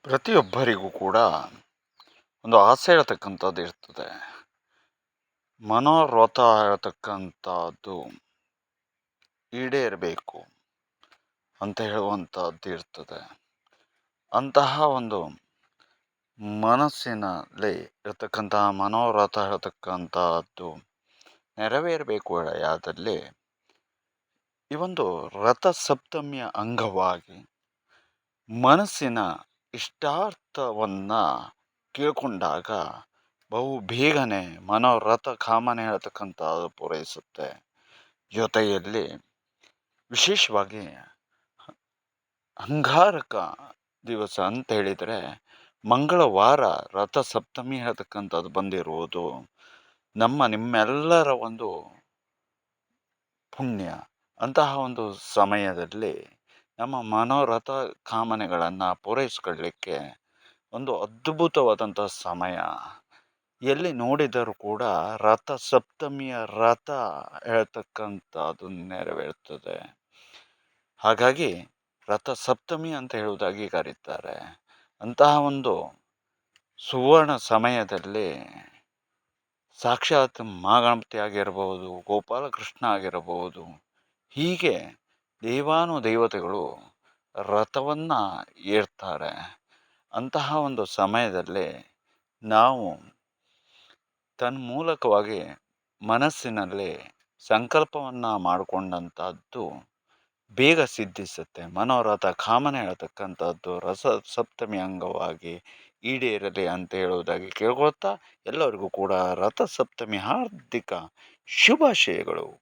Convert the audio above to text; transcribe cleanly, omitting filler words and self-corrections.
ಪ್ರತಿಯೊಬ್ಬರಿಗೂ ಕೂಡ ಒಂದು ಆಸೆ ಹೇಳ್ತಕ್ಕಂಥದ್ದು ಇರ್ತದೆ. ಮನೋರಥ ಹೇಳ್ತಕ್ಕಂಥದ್ದು ಈಡೇರಬೇಕು ಅಂತ ಹೇಳುವಂಥದ್ದು ಇರ್ತದೆ. ಅಂತಹ ಒಂದು ಮನಸ್ಸಿನಲ್ಲಿ ಇರತಕ್ಕಂತಹ ಮನೋರಥ ಹೇಳ್ತಕ್ಕಂಥದ್ದು ನೆರವೇರಬೇಕು ಯಾದಲ್ಲಿ ಈ ಒಂದು ರಥ ಸಪ್ತಮಿಯ ಅಂಗವಾಗಿ ಮನಸ್ಸಿನ ಇಷ್ಟಾರ್ಥವನ್ನ ಕೇಳ್ಕೊಂಡಾಗ ಬಹು ಬೇಗನೆ ಮನೋರಥ ಕಾಮನೆ ಹೇಳ್ತಕ್ಕಂಥದ್ದು ಪೂರೈಸುತ್ತೆ. ಜೊತೆಯಲ್ಲಿ ವಿಶೇಷವಾಗಿ ಅಂಗಾರಕ ದಿವಸ ಅಂತ ಹೇಳಿದರೆ ಮಂಗಳವಾರ ರಥ ಸಪ್ತಮಿ ಹೇಳ್ತಕ್ಕಂಥದ್ದು ಬಂದಿರುವುದು ನಿಮ್ಮೆಲ್ಲರ ಒಂದು ಪುಣ್ಯ. ಅಂತಹ ಒಂದು ಸಮಯದಲ್ಲಿ ನಮ್ಮ ಮನೋರಥ ಕಾಮನೆಗಳನ್ನು ಪೂರೈಸ್ಕೊಳ್ಳಿಕ್ಕೆ ಒಂದು ಅದ್ಭುತವಾದಂಥ ಸಮಯ. ಎಲ್ಲಿ ನೋಡಿದರೂ ಕೂಡ ರಥ ಸಪ್ತಮಿಯ ರಥ ಹೇಳ್ತಕ್ಕಂಥದ್ದು ನೆರವೇರುತ್ತದೆ. ಹಾಗಾಗಿ ರಥ ಸಪ್ತಮಿ ಅಂತ ಹೇಳುವುದಾಗಿ ಕರೀತಾರೆ. ಅಂತಹ ಒಂದು ಸುವರ್ಣ ಸಮಯದಲ್ಲಿ ಸಾಕ್ಷಾತ್ ಮಹಾಗಣಪತಿ ಆಗಿರಬಹುದು, ಗೋಪಾಲಕೃಷ್ಣ ಆಗಿರಬಹುದು, ಹೀಗೆ ದೇವಾನುದೇವತೆಗಳು ರಥವನ್ನು ಏರ್ತಾರೆ. ಅಂತಹ ಒಂದು ಸಮಯದಲ್ಲಿ ನಾವು ತನ್ಮೂಲಕವಾಗಿ ಮನಸ್ಸಿನಲ್ಲಿ ಸಂಕಲ್ಪವನ್ನು ಮಾಡಿಕೊಂಡಂಥದ್ದು ಬೇಗ ಸಿದ್ಧಿಸುತ್ತೆ. ಮನೋರಥ ಕಾಮನೆ ಹೇಳ್ತಕ್ಕಂಥದ್ದು ರಸ ಸಪ್ತಮಿ ಅಂಗವಾಗಿ ಈಡೇರಲಿ ಅಂತ ಹೇಳುವುದಾಗಿ ಕೇಳ್ಕೊಳ್ತಾ ಎಲ್ಲರಿಗೂ ಕೂಡ ರಥ ಸಪ್ತಮಿ ಹಾರ್ದಿಕ ಶುಭಾಶಯಗಳು.